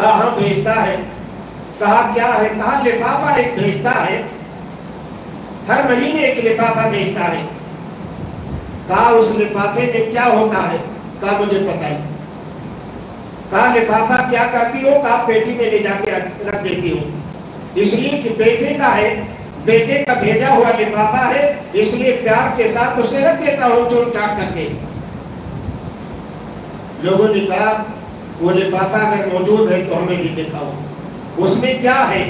کہاں بھیجتا ہے؟ کہا کیا ہے؟ کہا لفافہ ایک بھیجتا ہے، ہر مہینے ایک لفافہ بھیجتا ہے۔ کہا اس لفافے میں کیا ہوتا ہے؟ کہا مجھے پتہ ہے۔ کہا لفافہ کیا کرتی ہو؟ کہا پیٹی میں لے جا کے رکھ دیتی ہوں، اس لیے کہ بیٹے کا ہے، بیٹے کا بھیجا ہوا لفافہ ہے، اس لیے پیار کے ساتھ اسے رکھ دیتا ہوں چوٹ چاٹ کر کے۔ لوگوں نے کہا وہ لفافہ اگر موجود ہے تو ہمیں بھی دکھاؤ، اس میں کیا ہے؟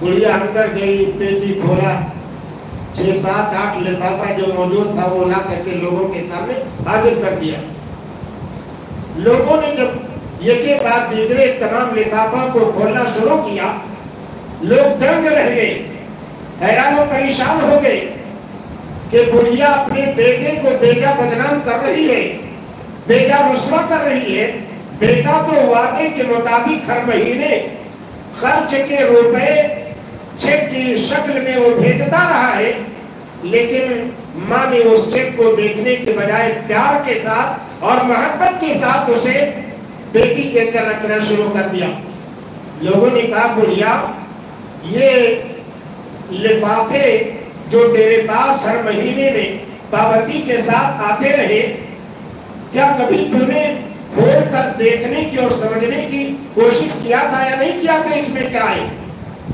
بڑھیا اندر گئی، پیٹی کھولا، 6-7-8 لفافہ جو موجود تھا وہ لا کر کے لوگوں کے سامنے حاضر کر دیا۔ لوگوں نے جب یہ بعد دیگرے تمام لفافوں کو کھولنا شروع کیا، لوگ دنگ رہ گئے، حیران و پریشان ہو گئے کہ بڑھیا اپنے بیٹے کو بیجا بدنام کر رہی ہے، بیجا رسوا کر رہی ہے۔ بیٹا تو وعدے کے مطابق ہر مہینے خرچ کے روپے چیک کی شکل میں وہ بھیجتا رہا ہے، لیکن ماں نے اس چیک کو دیکھنے کے بجائے پیار کے ساتھ اور محبت کے ساتھ اسے بیٹی کے اندر رکھنا شروع کر دیا۔ لوگوں نے کہا بڑھیا یہ لفافے جو تیرے پاس ہر مہینے میں پابندی کے ساتھ آتے رہے، کیا کبھی تم نے کھول کر دیکھنے کی اور سمجھنے کی کوشش کیا تھا یا نہیں کیا تھا اس میں کیا ہے؟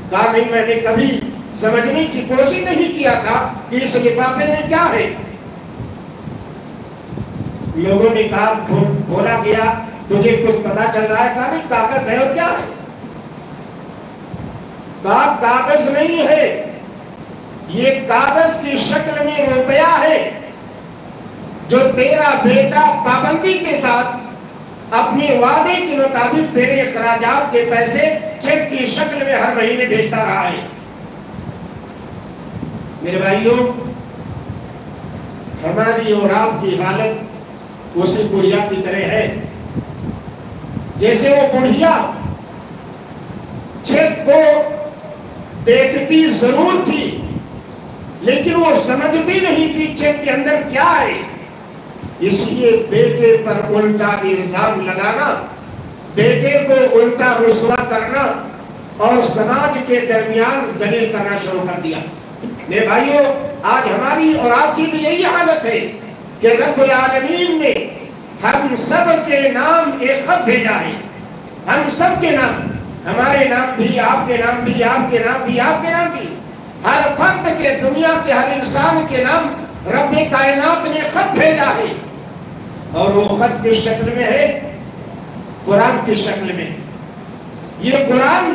کہا نہیں، میں نے کبھی سمجھنے کی کوشش نہیں کیا تھا کہ اس لفافے میں کیا ہے۔ لوگوں نے کہا کھولا گیا، تجھے کچھ پتا چل رہا ہے؟ کہا نہیں، کاغذ ہے اور کیا ہے؟ کہا کاغذ نہیں ہے، یہ کاغذ کی شکل میں روپیہ ہے جو تیرا بیٹا پابندی کے ساتھ اپنے وعدے کے مطابق تیرے اخراجات کے پیسے چیک کی شکل میں ہر مہینے بھیجتا رہا ہے۔ میرے بھائیوں، ہماری اور آپ کی حالت اسی بڑھیا کی طرح ہے، جیسے وہ بڑھیا چیک کو دیکھتی ضرور تھی لیکن وہ سمجھتی نہیں تھی چیک کے اندر کیا ہے، اس لیے بیٹے پر الٹا الزام لگانا، بیٹے کو الٹا رسوا کرنا اور سماج کے درمیان ذلیل کرنا شروع کر دیا۔ میرے بھائیوں، آج ہماری اور آپ کی بھی یہی حالت ہے کہ رب العالمین نے ہم سب کے نام ایک خط بھیجا ہے، ہم سب کے نام، ہمارے نام بھی، آپ کے نام بھی، آپ کے نام بھی، آپ کے نام بھی، ہر فرد کے، دنیا کے ہر انسان کے نام رب کائنات نے خط بھیجا ہے، اور وہ خط کی شکل میں ہے، قرآن کی شکل میں۔ یہ قرآن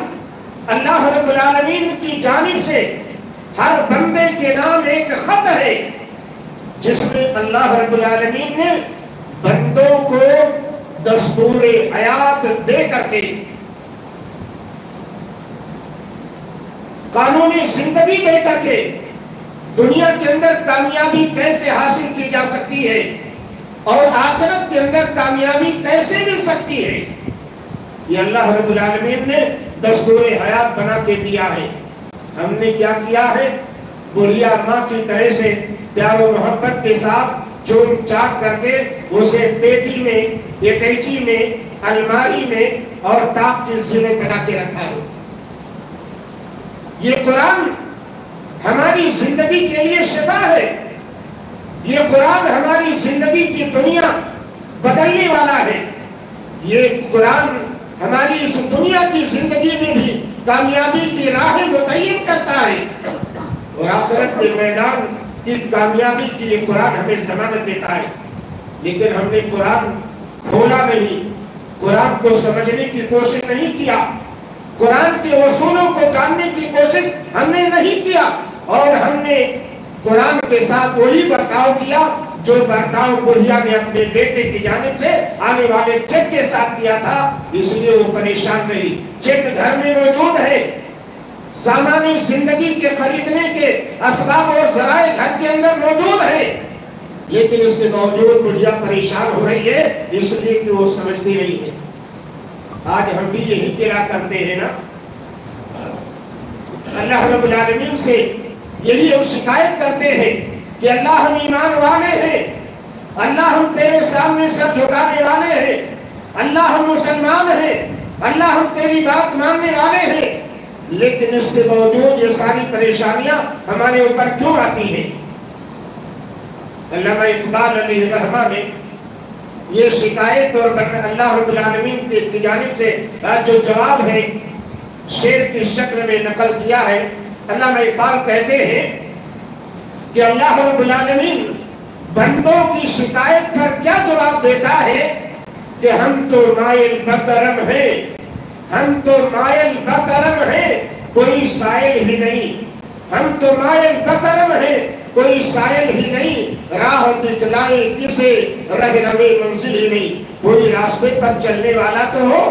اللہ رب العالمین کی جانب سے ہر بندے کے نام ایک خط ہے، جس میں اللہ رب العالمین نے بندوں کو دستور حیات دے کر کے، قانونی زندگی دے کر کے دنیا کے اندر کامیابی کیسے حاصل کی جا سکتی ہے اور آخرت کے اندر کامیابی کیسے مل سکتی ہے، یہ اللہ رب العالمین نے دستور حیات بنا کے دیا ہے۔ ہم نے کیا کیا ہے؟ بڑھیا ماں کی طرح سے پیار و محبت کے ساتھ چون چاٹ کر کے اسے پیٹی میں، یٹیچی میں، الماری میں اور تاق کی زیریں بنا کے رکھا ہے۔ یہ قرآن ہماری زندگی کے لیے شفا ہے، یہ قرآن ہماری زندگی کی دنیا بدلنے والا ہے، یہ قرآن ہماری اس دنیا کی زندگی میں بھی کامیابی کی راہ متعین کرتا ہے، اور آخرت کے میدان کی کامیابی کی یہ قرآن ہمیں ضمانت دیتا ہے۔ لیکن ہم نے قرآن کھولا نہیں، قرآن کو سمجھنے کی کوشش نہیں کیا، قرآن کے اصولوں کو جاننے کی کوشش ہم نے نہیں کیا، اور ہم نے قرآن کے ساتھ وہی برتاؤ کیا جو برتاؤ بڑھیا نے اپنے بیٹے کی جانب سے آنے والے چیک کے ساتھ کیا تھا، اس لیے وہ پریشان رہی۔ چیک گھر میں موجود ہے، سامانی زندگی کے خریدنے کے اسباب اور ذرائع گھر کے اندر موجود ہے، لیکن اس کے باوجود بڑھیا پریشان ہو رہی ہے، اس لیے کہ وہ سمجھتی نہیں ہے۔ آج ہم بھی یہی گرا کرتے ہیں نا، اللہ رب العالمین سے یہی ہم شکایت کرتے ہیں کہ اللہ ہم ایمان والے ہیں، اللہ ہم تیرے سامنے سر جھکانے والے ہیں، اللہ ہم مسلمان ہیں، اللہ ہم تیری بات ماننے والے ہیں، لیکن اس کے باوجود یہ ساری پریشانیاں ہمارے اوپر کیوں آتی ہیں؟ علامہ اقبال علیہ الرحمہ نے یہ شکایت اور اللہ رب العالمین کی جانب سے جو جواب ہے شعر کی شکل میں نقل کیا ہے۔ علامہ اقبال کہتے ہیں کہ اللہ رب العالمین بندوں کی شکایت پر کیا جواب دیتا ہے کہ ہم تو مائل بکرم ہیں، ہم تو مائل بکرم ہیں، کوئی سائل ہی نہیں، ہم تو مائل بکرم ہیں، کوئی سائل ہی نہیں، راہ دکھلائے کسے رہنمے منزل ہی نہیں۔ کوئی راستے پر چلنے والا تو ہو،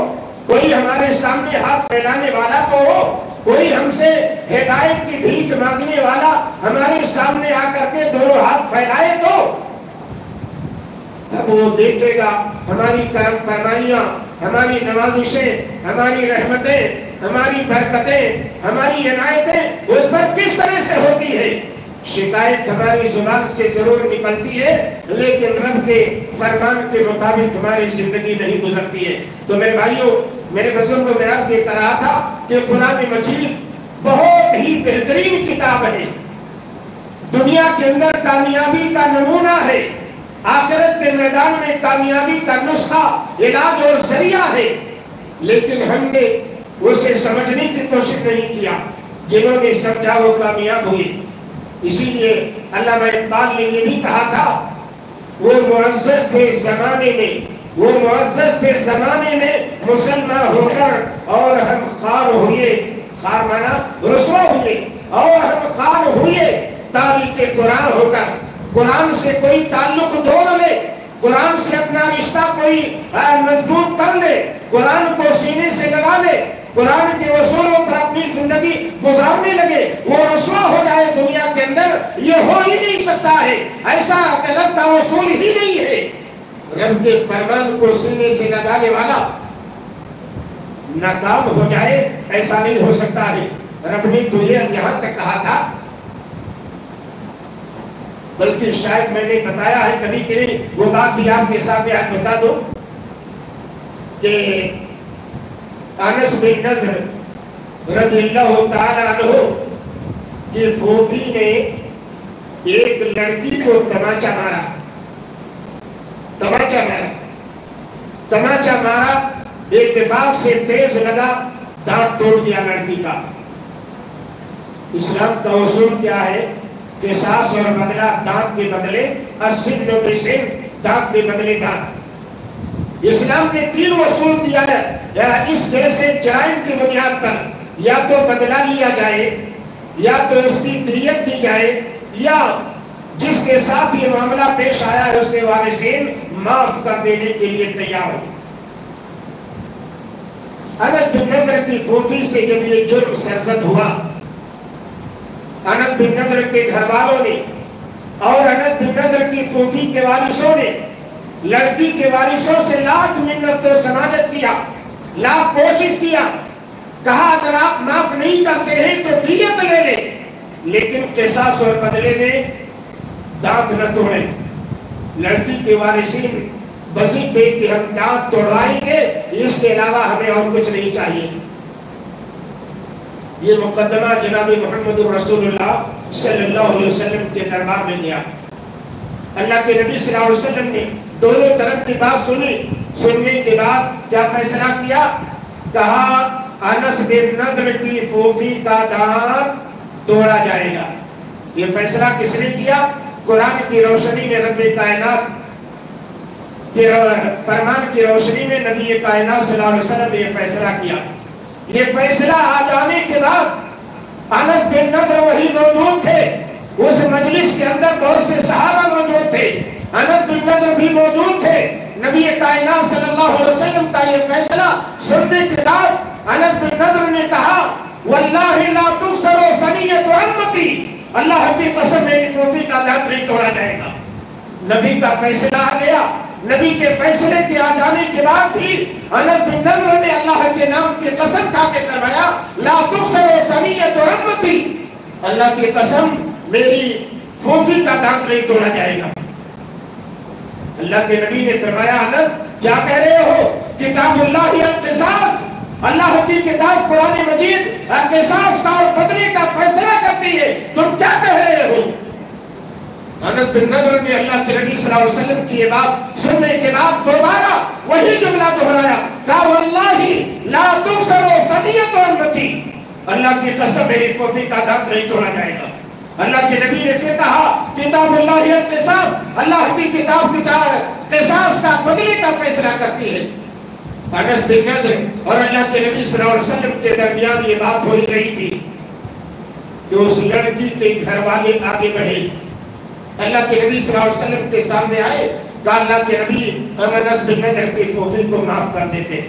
کوئی ہمارے سامنے ہاتھ پھیلانے والا تو ہو، کوئی ہم سے ہدایت کی بھیک مانگنے والا ہمارے سامنے آ کر کے دونوں ہاتھ پھیلائے تو تب وہ دیکھے گا ہماری کرم فرمائیاں، ہماری نوازشیں، ہماری رحمتیں، ہماری برکتیں، ہماری عنایتیں اس پر کس طرح سے ہوتی ہے۔ شکایت ہماری زبان سے ضرور نکلتی ہے، لیکن رب کے فرمان کے مطابق ہماری زندگی نہیں گزرتی ہے۔ تو میرے بھائیوں، میرے بزرگوں میں عرض یہ کر رہا تھا کہ قرآن مجید بہت ہی بہترین کتاب ہے، دنیا کے اندر کامیابی کا نمونہ ہے، آخرت کے میدان میں کامیابی کا نسخہ، علاج اور ذریعہ ہے، لیکن ہم نے اسے سمجھنے کی کوشش نہیں کیا۔ جنہوں نے سمجھا وہ کامیاب ہوئے۔ اسی لیے علامہ اقبال نے یہ بھی کہا تھا، وہ معزز تھے زمانے میں، وہ معزز تھے زمانے میں مسلمان ہو کر، اور ہم خار ہوئے، خار مانا رسوا ہوئے، اور ہم خار ہوئے تاریخ قرآن ہو کر۔ قرآن سے کوئی تعلق جوڑ لے، قرآن سے اپنا رشتہ کوئی مضبوط کر لے، قرآن کو سینے سے لگا لے، قرآن کے اصولوں پر اپنی زندگی گزارنے لگے، وہ رسوا ہو جائے دنیا کے اندر، یہ ہو ہی نہیں سکتا ہے، ایسا قلم کا اصول ہی نہیں ہے۔ رب کے فرمان کو سینے سے لگانے والا ناکام ہو جائے، ایسا نہیں ہو سکتا ہے۔ رب نے تو یہ یہاں تک کہا تھا، بلکہ شاید میں نے بتایا ہے کبھی کبھی، وہ بات بھی آپ کے سامنے آج بتا دو کہ انس بن نضر رضی اللہ تعالی عنہ کی پھوپھی نے ایک لڑکی کو تماچا مارا، تماچا مارا، اتفاق سے تیز لگا، دانت ٹوٹ گیا لڑکی کا۔ اسلام کا اصول کیا ہے؟ قصاص اور بدلہ، دانت کے بدلے السن بسن، دانت کے بدلے دانت۔ اسلام نے 3 اصول دیا ہے اس جیسے جرائم کی بنیاد پر، یا تو بدلہ لیا جائے، یا تو اس کی دیت دی جائے، یا جس کے ساتھ یہ معاملہ پیش آیا ہے اس کے وارثین معاف کر دینے کے لیے تیار ہو۔ انس بن نضر کی پھوپھی سے جب یہ جرم سرزد ہوا، انس بن نضر کے گھر والوں نے اور انس بن نضر کی پھوپھی کے وارثوں نے لڑکی کے وارثوں سے لاکھ منت و سماجت کیا، لاکھ کوشش کیا، کہا اگر آپ معاف نہیں کرتے ہیں تو دیت لے لیں، لیکن قصاص اور بدلے میں دانت نہ توڑیں۔ لڑکی کے وارثین بضد تھے کہ ہم دانت توڑوائیں گے، اس کے علاوہ ہمیں اور کچھ نہیں چاہیے۔ یہ مقدمہ جناب محمد رسول اللہ صلی اللہ علیہ وسلم کے دربار میں گیا۔ اللہ کے نبی صلی اللہ علیہ وسلم نے دونوں طرف کی بات سنی، سننے کے بعد کیا فیصلہ کیا؟ کہا انس بن نضر کی پھوپھی کا دانت توڑا جائے گا۔ یہ فیصلہ کس نے کیا؟ قرآن کی روشنی میں رب کائنات کے فرمان کی روشنی میں نبی کائنات صلی اللہ علیہ وسلم نے یہ فیصلہ کیا۔ یہ فیصلہ آ جانے کے بعد انس بن نضر وہی موجود تھے، اس مجلس کے اندر بہت سے صحابہ موجود تھے، انس بن نضر بھی موجود تھے۔ نبی کائنات صلی اللہ علیہ وسلم کا یہ فیصلہ سننے کے بعد انس بن نضر نے کہا واللہ لا تکسر ثنیۃ امتی، اللہ کی قسم میری پھوپھی کا دانت نہیں توڑا جائے گا۔ نبی کا فیصلہ آ گیا، نبی کے فیصلے کے آ جانے کے بعد بھی انس بن نضر نے اللہ کے نام کی قسم کھا کے فرمایا لا تکسر ثنیۃ امتی، اللہ کی قسم میری پھوپھی کا دانت نہیں توڑا جائے گا۔ اللہ کے نبی نے فرمایا انس کیا کہہ رہے ہو؟ کتاب اللہ القصاص، اللہ کی کتاب قرآن مجید قصاص کا اور بدلے کا فیصلہ کرتی ہے، تم کیا کہہ رہے ہو؟ انس بن نضر نے اللہ کے نبی صلی اللہ علیہ وسلم کی یہ بات سننے کے بعد دوبارہ وہی جملہ دہرایا، کہا واللہ لا تکسر ثنیۃ امتی، اللہ کی قسم میری پھوپھی کا دانت نہیں توڑا جائے گا۔ اللہ کے نبی نے پھر کہا کتاب اللہ القصاص، اللہ کی کتاب قصاص کا بدلے کا فیصلہ کرتی ہے۔ انس بن نضر اور اللہ کے نبی صلی اللہ علیہ وسلم کے درمیان یہ بات ہو ہی رہی تھی کہ اس لڑکی کے گھر والے آگے بڑھے، اللہ کے نبی صلی اللہ علیہ وسلم کے سامنے آئے، کہا اللہ کے نبی انس بن نضر کی پھوپھی کو معاف کر دیتے۔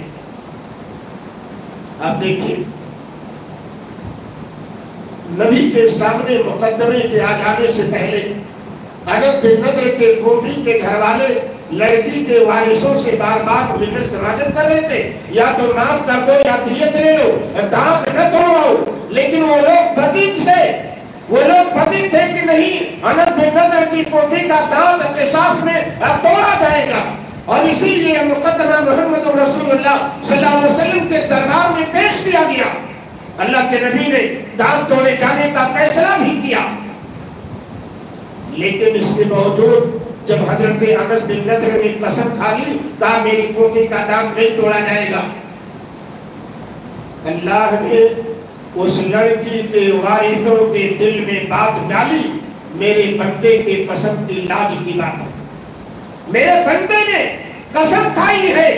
اب دیکھیے نبی کے سامنے مقدمے کے آ جانے سے پہلے انس بن نضر کے پھوپھی کے گھر والے لڑکی کے وارثوں سے بار بار منت سماجت کر رہے تھے، یا تو معاف کر دو یا دیت لے لو، دانت نہ توڑواؤ، لیکن وہ لوگ بزید تھے کہ نہیں، انس بن نضر کی پھوپھی کا دانت قصاص میں توڑا جائے گا، اور اسی لیے مقدمہ محمد رسول اللہ صلی اللہ علیہ وسلم کے دربار میں پیش کیا گیا۔ اللہ کے نبی نے دانت توڑے جانے کا فیصلہ بھی کیا، لیکن اس کے باوجود جب حضرت انس بن نضر نے قسم کھا لی، کہا میری پھوپھی کا دانت نہیں توڑا جائے گا، اللہ نے اس لڑکی کے وارثوں کے دل میں بات ڈالی، میرے بندے کے قسم کی لاج کی بات ہے، میرے بندے نے قسم کھائی ہے،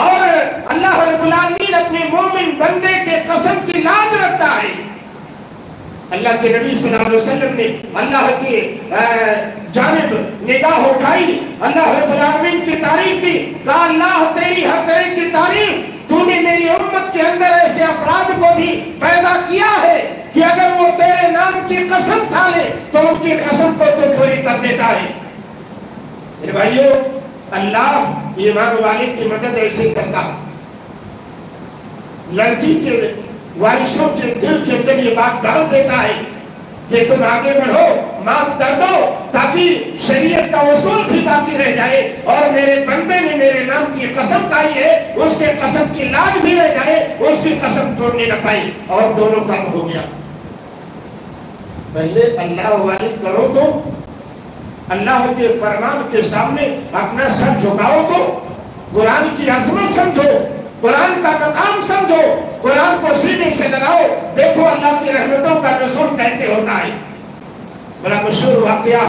اور اللہ رب العالمین اپنے مومن بندے کے قسم کی لاج رکھتا ہے۔ اللہ کے نبی صلی اللہ علیہ وسلم نے اللہ کی جانب نگاہ اٹھائی، اللہ رب العالمین کی تعریف کی، کہا اللہ تیری ہر طرح کی تعریف، تو نے میری امت کے اندر ایسے افراد کو بھی پیدا کیا ہے کہ اگر وہ تیرے نام کی قسم کھا لے تو ان کی قسم کو تو پوری کر دیتا ہے۔ میرے بھائیو، اللہ ایمان والے کی مدد ایسے کرتا، لڑکی کے وارثوں کے دل کے اندر یہ بات ڈال دیتا ہے کہ تم آگے بڑھو، معاف کر دو، تاکہ شریعت کا اصول بھی باقی رہ جائے، اور میرے بندے نے میرے نام کی قسم کھائی ہے، اس کے قسم کی لاج بھی رہ جائے، اس کی قسم توڑنے نہ پائی، اور دونوں کام ہو گیا۔ پہلے اللہ والی کرو تو اللہ کے فرمان کے سامنے اپنا سر جھکاؤ، تو قرآن کی عظمت سمجھو، قرآن کا مقام سمجھو، قرآن کو سینے سے لگاؤ، دیکھو اللہ کی رحمتوں کا نزول کیسے ہوتا ہے۔ بڑا مشہور واقعہ،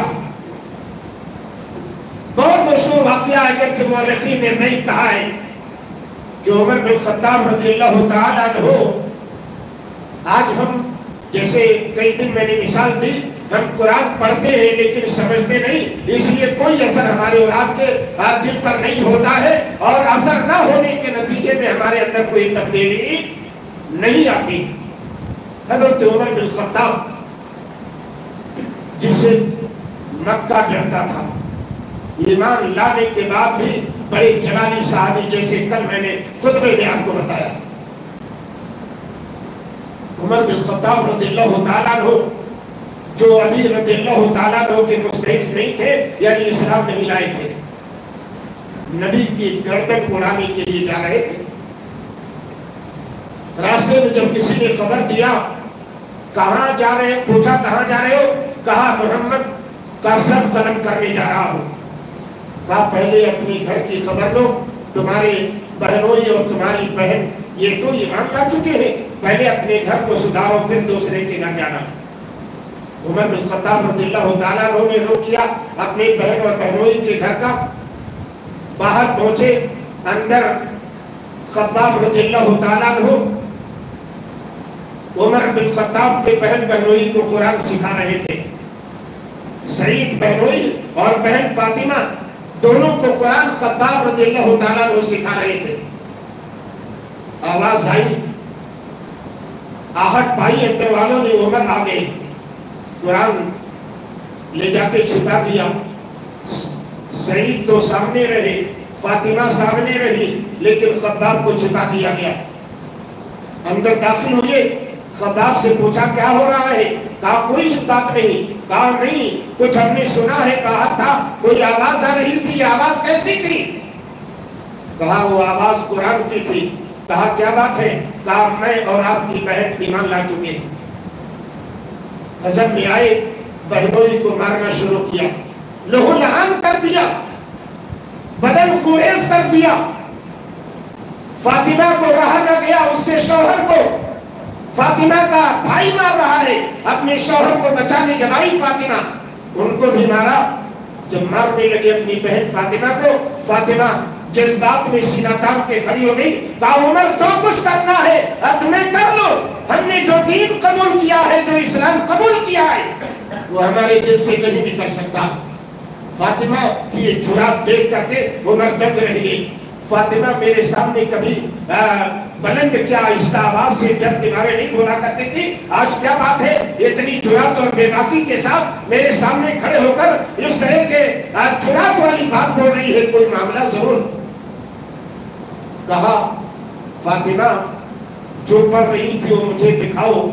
بہت مشہور واقعہ ہے، کہ مورخین نے نہیں کہا ہے کہ عمر بن خطاب رضی اللہ تعالیٰ عنہ، آج ہم جیسے کئی دن میں نے مثال دی، ہم قرآن پڑھتے ہیں لیکن سمجھتے نہیں، اس لیے کوئی اثر ہمارے اور آپ کے دل پر نہیں ہوتا ہے، اور اثر نہ ہونے کے نتیجے میں ہمارے اندر کوئی تبدیلی نہیں آتی۔ حضرت عمر بن خطاب، جس سے مکہ ڈرتا تھا، ایمان لانے کے بعد بھی بڑے جلالی صحابی، جیسے کل میں نے خطبے میں آپ کو بتایا، عمر بن خطاب رضی اللہ تعالیٰ عنہ، جو امیر رضی اللہ تعالیٰ عنہ کے مستحق نہیں تھے، یعنی اسلام نہیں لائے تھے، نبی کی گردن اڑانے کے لیے جا رہے تھے۔ راستے میں جب کسی نے خبر دیا، کہاں جا رہے ہیں، پوچھا کہاں جا رہے ہو، کہا محمد کا سر قلم کرنے جا رہا ہوں۔ کہا پہلے اپنی گھر کی خبر لو، تمہارے بہنوئی اور تمہاری بہن یہ تو ایمان لا چکے ہیں، پہلے اپنے گھر کو سدھارو، پھر دوسرے کے گھر جانا۔ عمر بن خطاب رضی اللہ تعالیٰ عنہ نے رخ کیا اپنی بہن اور بہنوئی کے گھر کا، باہر پہنچے، اندر خطاب رضی اللہ تعالیٰ عنہ عمر بن خطاب کے بہن بہنوئی کو قرآن سکھا رہے تھے۔ سعید بہنوئی اور بہن فاطمہ دونوں کو قرآن خطاب رضی اللہ تعالیٰ عنہ سکھا رہے تھے۔ آواز آئی، آہٹ پائی، اندر والوں نے، عمر آ گئے، قرآن لے جا کے چھپا دیا۔ سعید تو سامنے رہے، فاطمہ سامنے رہی، لیکن خباب کو چھپا دیا گیا۔ اندر داخل ہوئے، خباب سے پوچھا کیا ہو رہا ہے، کہا کوئی بات نہیں، کہا نہیں کچھ ہم نے سنا ہے، کہا تھا کوئی آواز آ رہی تھی، یہ آواز کیسی تھی؟ کہا وہ آواز قرآن کی تھی. کہا کیا بات ہے؟ کہا میں اور آپ کی بہن ایمان لا چکے ہیں. حضرت میں آئے، بہنوئی کو مارنا شروع کیا، لہو لہان کر دیا، بدن خوریز کر دیا. فاطمہ کو رہا نہ گیا، اس کے شوہر کو. فاطمہ کا بھائی مار رہا ہے، اپنے شوہر کو بچانے جب آئی فاطمہ، ان کو بھی مارا. جب مارنے لگے اپنی بہن فاطمہ کو، فاطمہ جذبات میں سینہ تان کے کھڑی ہو گئی. کہا عمر جو کچھ کرنا ہے تمہیں کر لو، ہم نے جو دین قبول کیا ہے، جو اسلام قبول کیا ہے، وہ ہمارے دل سے نہیں نکل سکتا. فاطمہ کی یہ جرات دیکھ کر کے عمر دنگ رہ گئی. فاطمہ میرے سامنے کبھی بلند کیا آہستہ آواز سے ڈر کے مارے نہیں بولا کرتے تھے، آج کیا بات ہے اتنی جرات اور بے باکی کے ساتھ میرے سامنے کھڑے ہو کر اس طرح کے جرات والی بات بول رہی ہے، کوئی معاملہ ضرور. کہا فاطمہ جو پڑھ رہی تھی وہ مجھے دکھاؤ.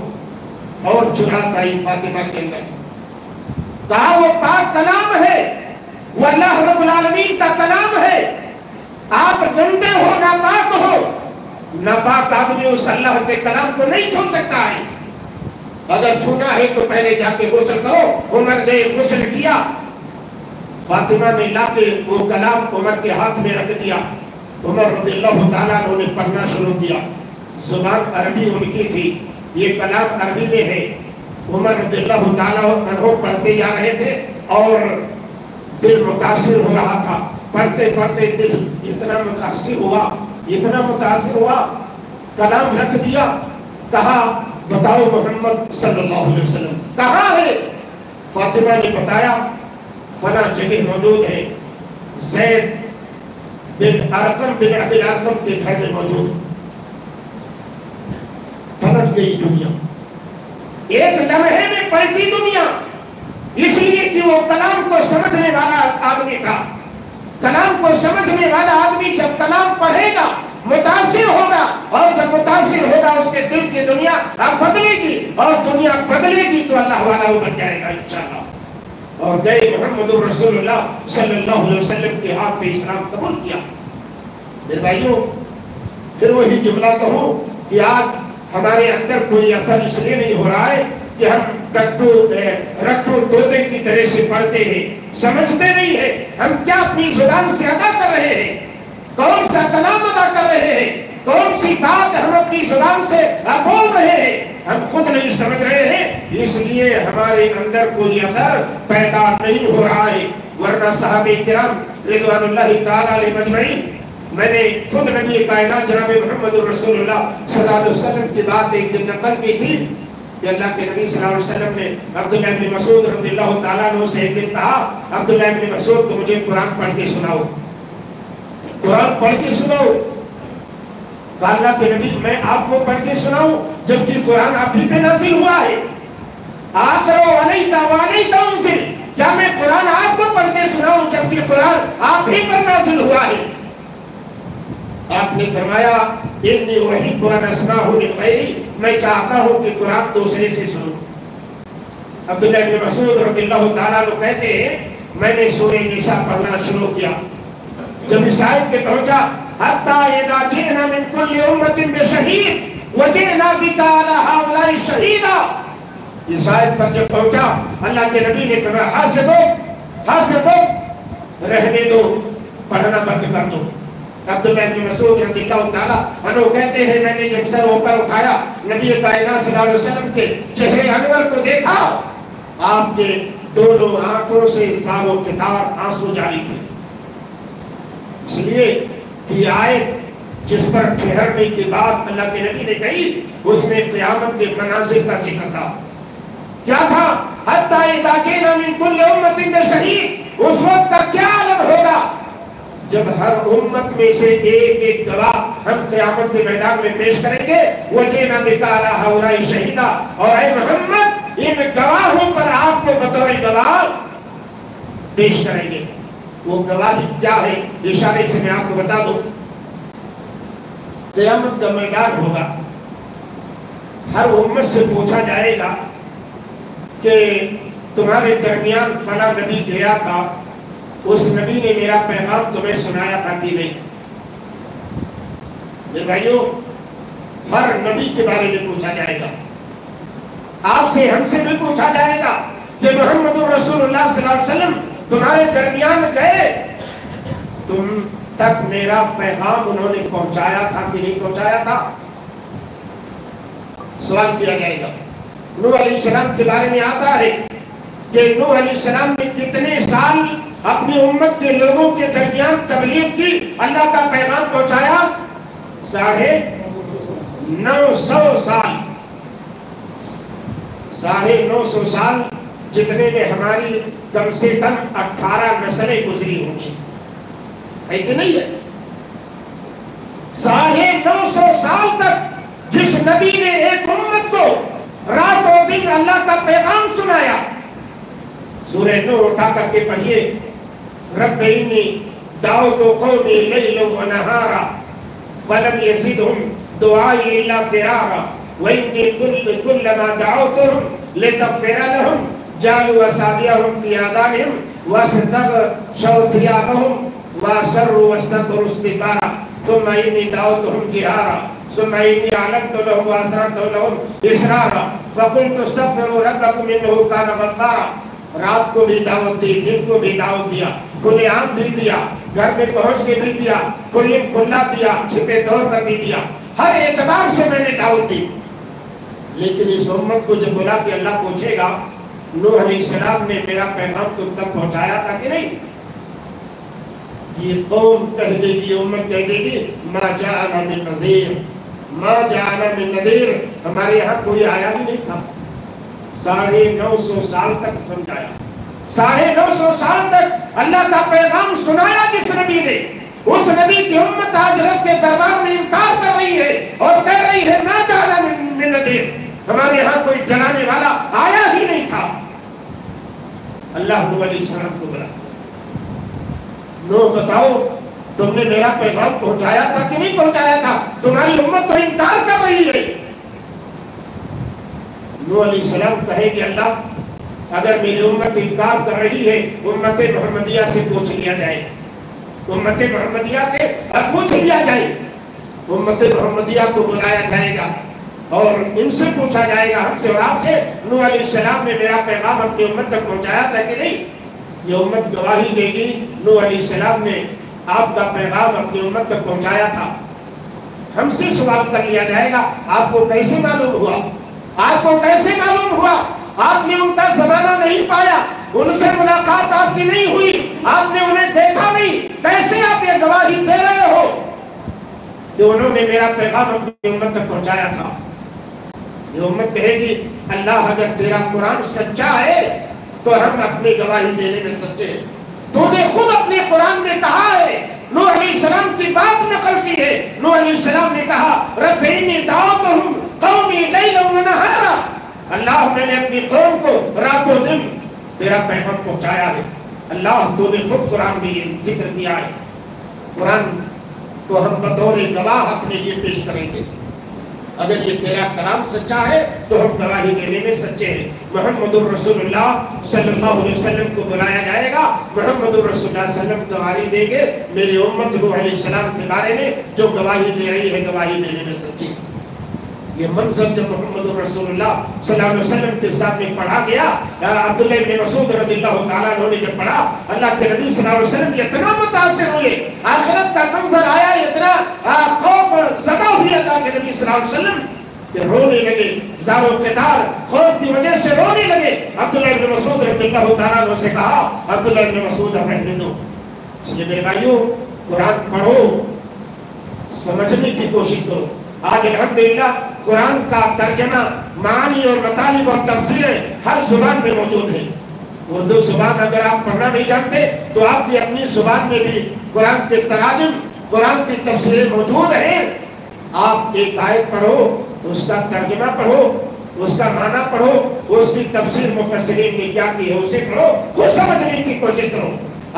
اور جرات آئی فاطمہ کے اندر. کہا وہ پاک کلام ہے، وہ اللہ رب العالمین کا کلام ہے. آپ گندے ہو، ناپاک ہو، ناپاک آدمی اس اللہ کے کلام کو نہیں چھو سکتا ہے. اگر چھونا ہے تو پہلے جا کے غسل کرو. عمر نے غسل کیا. فاطمہ نے لا کے وہ کلام عمر کے ہاتھ میں رکھ دیا. عمر رضی اللہ تعالیٰ نے پڑھنا شروع کیا. زبان عربی ان کی تھی، یہ کلام عربی میں ہے. عمر رضی اللہ تعالیٰ عنہ پڑھتے جا رہے تھے اور دل متاثر ہو رہا تھا. پڑھتے پڑھتے دل اتنا متاثر ہوا، کلام رکھ دیا. کہا بتاؤ محمد صلی اللہ علیہ وسلم کہاں ہے؟ فاطمہ نے بتایا فلاں جگہ موجود ہے، زید بن ارقم بن ابی ارقم کے گھر میں موجود. پلٹ گئی دنیا، ایک لمحے میں پلٹی دنیا. اس لیے کہ وہ کلام کو سمجھنے والا آدمی تھا. کلام کو سمجھنے والا آدمی جب کلام پڑھے گا متاثر ہوگا، اور جب متاثر ہوگا اس کے دل کی دنیا بدلے گی، اور دنیا بدلے گی تو اللہ والا وہ بن جائے گا انشاءاللہ. اور گئے محمد رسول اللہ صلی اللہ علیہ وسلم کے ہاتھ پہ اسلام قبول کیا. میرے بھائیوں پھر وہی جملہ کہوں کہ آج ہمارے اندر کوئی اثر اس لیے نہیں ہو رہا ہے کہ ہم رٹو طوطے کی طرح سے پڑھتے ہیں، سمجھتے نہیں ہیں ہم کیا اپنی زبان سے ادا کر رہے ہیں، کون سا کلام ادا کر رہے ہیں، کون سی بات ہم اپنی زبان سے بول رہے ہیں، ہم خود نہیں سمجھ رہے ہیں. اس لیے ہمارے اندر کوئی اثر پیدا نہیں ہو رہا ہے. ورنہ صحابہ کرام رضوان اللہ تعالی علیہ مجمعین، میں نے خود نبی کائنات جناب محمد رسول اللہ صلی اللہ علیہ وسلم کی بات ایک دن نقل کی تھی کہ اللہ کے نبی صلی اللہ علیہ وسلم نے عبداللہ بن مسعود رضی اللہ تعالیٰ عنہ سے ایک دن کہا عبداللہ بن مسعود تو مجھے قرآن پڑھ کے سناؤ، قرآن پڑھ کے سناؤ. کہا اللہ کے نبی میں آپ کو پڑھ کے سناؤں جبکہ قرآن آپ ہی پہ نازل ہوا ہے. آقرأ علیک وعلیک انزل، کیا میں قرآن آپ کو پڑھ کے سناؤں جبکہ قرآن آپ ہی پر نازل ہوا ہے؟ آپ نے فرمایا انی احب ان اسمعہ من غیری، میں چاہتا ہوں کہ قرآن دوسرے سے سنوں. عبداللہ بن مسعود رضی اللہ تعالیٰ عنہ کہتے ہیں میں نے سورہ نساء پڑھنا شروع کیا. جب اس آیت پہ پہنچا حتی اذا جئنا من کل امت بشہید وجئنا بک علی ہؤلاء شہیدا، اس آیت پر جب پہنچا اللہ کے نبی نے فرمایا حسبو رہنے دو، پڑھنا بند کر دو. عبداللہ بن مسعود رضی اللہ تعالیٰ عنہ کہتے ہیں میں نے جب سر اوپر اٹھایا نبی کائنات صلی اللہ علیہ وسلم کے چہرے انور کو دیکھا، آپ کے دونوں آنکھوں سے سال و قطار آنسو جاری تھے. اس لیے کہ آیت جس پر ٹھہرنے کے بعد اللہ کے نبی نے کہی اس میں قیامت کے مناظر کا ذکر تھا. کیا تھا؟ حتی اذا جئنا من کل امت بشہید، اس وقت کا کیا عالم ہوگا جب ہر امت میں سے ایک ایک گواہ ہم قیامت کے میدان میں پیش کریں گے. وجئنا بک علی ہؤلاء شہیدا، اور اے محمد ان گواہوں پر آپ کو بطور گواہ پیش کریں گے. وہ گواہی کیا ہے اشارے سے میں آپ کو بتا دوں. قیامت کا میدان ہوگا، ہر امت سے پوچھا جائے گا کہ تمہارے درمیان فلاں نبی گیا تھا، اس نبی نے میرا پیغام تمہیں سنایا تھا کہ نہیں؟ میرے بھائیوں، ہر نبی کے بارے میں پوچھا جائے گا، آپ سے ہم سے بھی پوچھا جائے گا کہ محمد رسول اللہ صلی اللہ علیہ وسلم تمہارے درمیان گئے، تم تک میرا پیغام انہوں نے پہنچایا تھا کہ نہیں پہنچایا تھا؟ سوال کیا جائے گا۔ نوح علیہ السلام کے بارے میں آتا ہے کہ نوح علیہ السلام نے کتنے سال اپنی امت کے لوگوں کے درمیان تبلیغ کی، اللہ کا پیغام پہنچایا؟ 950 سال۔ 950 سال، جتنے میں ہماری کم سے کم 18 نسلیں گزری ہوں گی، ہے کہ نہیں ہے؟ 950 سال تک جس نبی نے ایک امت کو رات و دن اللہ کا پیغام سنایا۔ سورہ نوح اٹھا کر کے پڑھیے، رب انی دعوت قومی لیلا و نہارا فلم یزدہم دعائی الا فرارا وانی کلما دعوتہم لتغفر لہم جعلوا اصابعہم فی آذانہم واستغشوا ثیابہم واسروا واستكبروا استكبارا ثم انی دعوتہم جہارا ثم انی اعلنت لهم واسررت لهم اسرارا فقلت استغفروا ربکم انه کان غفارا۔ رات کو بھی دعوت دی، دن کو بھی دعوت دیا، کھلے عام بھی دیا، گھر میں پہنچ کے بھی دیا، کھلا دیا، چھپے طور پر بھی دیا، ہر اعتبار سے میں نے دعوت دی۔ لیکن اس امت کو جب بولا کہ اللہ پوچھے گا نوح علیہ السلام نے میرا پیغام تم تک پہنچایا تھا کہ نہیں؟ یہ قوم کہہ دے گی، امت کہہ دے گی ما جاءنا من نذیر، ما جاءنا من نذیر، ہمارے یہاں کوئی آیا ہی نہیں تھا۔ 950 سال تک سمجھایا، 950 سال تک اللہ کا پیغام سنایا جس نبی نے، اس نبی کی امت آج رب کے دربار میں انکار کر رہی ہے اور کہہ رہی ہے ما جاءنا من نذیر، ہمارے یہاں کوئی جلانے والا آیا ہی نہیں تھا۔ اللہ نوح علیہ السلام کو بلا، نوح بتاؤ تم نے میرا پیغام پہنچایا تھا کہ نہیں پہنچایا تھا؟ تمہاری امت تو انکار کر رہی ہے۔ نوح علیہ السلام کہے کہ اللہ اگر میری امت انکار کر رہی ہے، امت محمدیہ سے پوچھ لیا جائے، امت محمدیہ سے پوچھ لیا جائے، امت محمدیہ کو بلایا جائے گا اور ان سے پوچھا جائے گا، ہم سے اور آپ سے، نوح علیہ السلام نے میرا پیغام اپنی امت تک پہنچایا تھا کہ نہیں؟ یہ امت گواہی دے گی نوح علیہ السلام نے آپ کا پیغام اپنی امت تک پہنچایا تھا۔ ہم سے سوال کر لیا جائے گا آپ کو کیسے معلوم ہوا؟ آپ کو کیسے معلوم ہوا؟ آپ نے ان کا زمانہ نہیں پایا، ان سے ملاقات آپ کی نہیں ہوئی، آپ نے انہیں دیکھا نہیں، کیسے آپ یہ گواہی دے رہے ہو کہ انہوں نے میرا پیغام اپنی امت تک پہنچایا تھا؟ یہ امت کہے گی اللہ اگر تیرا قرآن سچا ہے تو ہم اپنی گواہی دینے میں سچے ہیں، تو نے خود اپنے قرآن میں کہا ہے، نوح علیہ السلام کی بات نقل کی ہے، نوح علیہ السلام نے کہا رب انی دعوتہم قومی لیلا و نہارا، اللہ میں نے اپنی قوم کو رات و دن تیرا پیغام پہنچایا ہے۔ اللہ تو نے خود قرآن میں یہ ذکر کیا ہے، قرآن کو ہم بطور گواہ اپنے لیے پیش کریں گے۔ اگر یہ تیرا کلام سچا ہے تو ہم گواہی دینے میں سچے ہیں۔ محمد الرسول اللہ صلی اللہ علیہ وسلم کو بلایا جائے گا، محمد الرسول اللہ صلی اللہ علیہ وسلم گواہی دیں گے میری امت نوح علیہ السلام کے بارے میں جو گواہی دے رہی ہے گواہی دینے میں سچی۔ یہ منظر جب محمد الرسول اللہ صلی اللہ علیہ وسلم کے سامنے پڑھا گیا، عبداللہ بن مسعود رضی اللہ تعالیٰ عنہ نے جب پڑھا، اللہ کے نبی صلی اللہ علیہ وسلم اتنا متاثر ہوئے، آخرت کا منظر آیا، اتنا خوف زدہ ہوئی اللہ کے نبی صلی اللہ علیہ وسلم کہ رونے لگے، زار و قطار خوف کی وجہ سے رونے لگے۔ عبداللہ بن مسعود رضی اللہ تعالیٰ عنہ سے کہا عبداللہ بن مسعود اب رہنے دو۔ اس لیے میرے بھائیوں قرآن پڑھو، سمجھنے کی کوشش کرو۔ آج الحمدللہ قرآن کا ترجمہ، معانی اور مطالب اور تفسیریں ہر زبان میں موجود ہیں۔ اردو زبان اگر آپ پڑھنا نہیں جانتے تو آپ کی اپنی زبان میں بھی قرآن کے تراجم، قرآن کی تفسیریں موجود ہیں۔ آپ ایک آیت پڑھو، اس کا ترجمہ پڑھو، اس کا معنی پڑھو، اس کی تفسیر مفسرین نے کیا کی ہے اسے پڑھو، خود سمجھنے کی کوشش کرو۔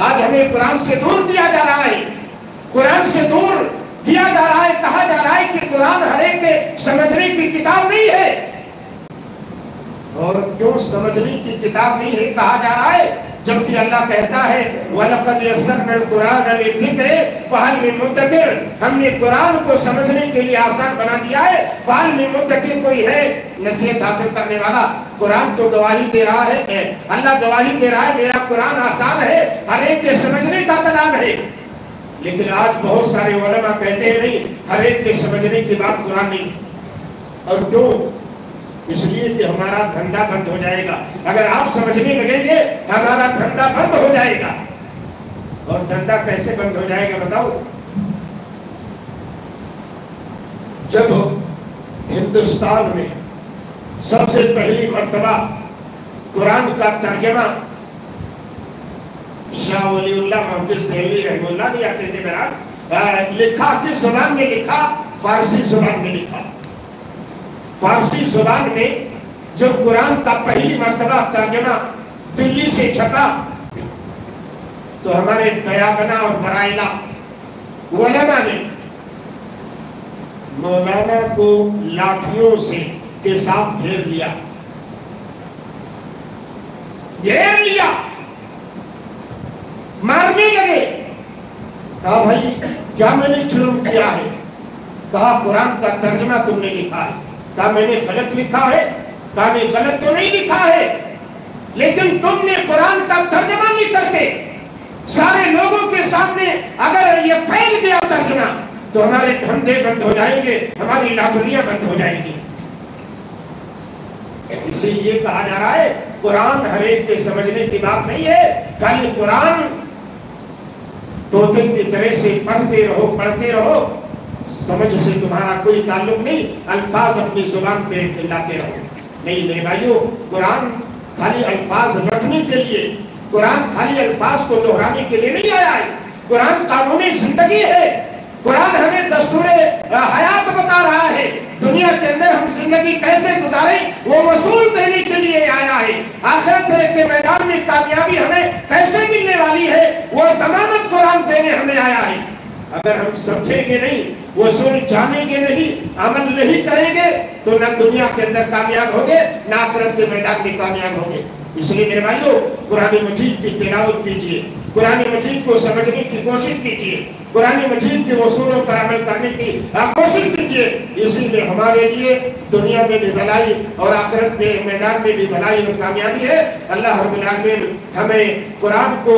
آج ہمیں قرآن سے دور کیا جا رہا ہے، قرآن سے دور کیا جا رہا ہے، کہا جا رہا ہے کہ قرآن ہر ایک کے سمجھنے کی کتاب نہیں ہے۔ اور کیوں سمجھنے کی کتاب نہیں ہے کہا جا رہا ہے؟ جبکہ اللہ کہتا ہے وَلَقَدْ يَسَّرْنَا الْقُرْآنَ لِلذِّكْرِ فَهَلْ مِن مُدَّكِرٍ، ہم نے قرآن کو سمجھنے کے لیے آسان بنا دیا ہے، فَهَلْ مِن مُدَّكِرٍ، کوئی ہے نصیحت حاصل کرنے والا؟ قرآن تو گواہی دے رہا ہے، اللہ گواہی دے رہا ہے میرا قرآن آسان ہے، ہر ایک کے سمجھنے کا کلام ہے۔ لیکن آج بہت سارے علماء کہتے ہیں نہیں، ہر ایک کے سمجھنے کی بات قرآن نہیں۔ اور کیوں؟ اس لیے کہ ہمارا دھندا بند ہو جائے گا، اگر آپ سمجھنے لگیں گے ہمارا دھندا بند ہو جائے گا۔ اور دھندا کیسے بند ہو جائے گا بتاؤ؟ جب ہندوستان میں سب سے پہلی مرتبہ قرآن کا ترجمہ شاہ ولی اللہ محدث دہلوی رحمہ اللہ نے کسی بران لکھا، کس زبان میں لکھا؟ فارسی زبان میں لکھا۔ فارسی زبان میں جب قرآن کا پہلی مرتبہ ترجمہ دلی سے چھپا تو ہمارے دیابنا اور برائلہ علماء نے مولانا کو لاٹھیوں سے کے ساتھ گھیر لیا، مارنے لگے۔ کہا بھائی کیا میں نے جرم کیا ہے؟ کہا قرآن کا ترجمہ تم نے لکھا ہے۔ کہا میں نے غلط لکھا ہے؟ کہا نہیں غلط تو نہیں لکھا ہے، لیکن تم نے قرآن کا ترجمہ لکھ کر کے سارے لوگوں کے سامنے اگر یہ پھیل گیا ترجمہ تو ہمارے دھندے بند ہو جائیں گے، ہماری لاٹریاں بند ہو جائیں گی۔ اسی لیے کہا جا رہا ہے قرآن ہر ایک کے سمجھنے کی بات نہیں ہے، خالی قرآن طوطے کی طرح سے پڑھتے رہو، سمجھ سے تمہارا کوئی تعلق نہیں، الفاظ اپنی زبان پہ لاتے رہو۔ نہیں میرے بھائیو، قرآن خالی الفاظ رٹنے کے لیے، قرآن خالی الفاظ کو دہرانے کے لیے نہیں آیا ہے، قرآن قانونی زندگی ہے، قرآن ہمیں دستور حیات بتا رہا ہے، دنیا کے اندر ہم زندگی کیسے گزاریں وہ اصول دینے کے لیے آیا ہے، آخرت کے میدان میں کامیابی ہمیں کیسے ملنے والی ہے وہ ضمانت قرآن دینے ہمیں آیا ہے۔ اگر ہم سمجھیں گے نہیں، اصول جانیں گے نہیں، عمل نہیں کریں گے تو نہ دنیا کے اندر کامیاب ہوگے نہ آخرت کے میدان میں کامیاب ہوگے۔ اس لیے میرے بھائیو قرآن مجید کی تلاوت کیجیے، قرآن مجید کو سمجھنے کی کوشش کیجیے، قرآن مجید کے اصولوں پر عمل کرنے کی کوشش کیجیے، اسی میں ہمارے لیے دنیا میں بھی بھلائی اور آخرت کے میدان میں بھی بھلائی اور کامیابی ہے۔ اللہ رب العالمین ہمیں قرآن کو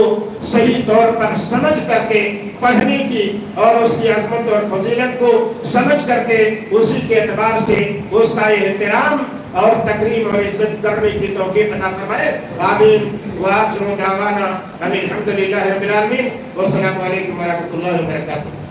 صحیح طور پر سمجھ کر کے پڑھنے کی اور اس کی عظمت اور فضیلت کو سمجھ کر کے اسی کے اعتبار سے اس کا احترام اور تکریم اور عزت کرنے کی توفیق عطا فرمائے۔ آمین۔ وآخر دعوانا ان الحمد للہ رب العالمین، والسلام علیکم ورحمۃ اللہ وبرکاتہ۔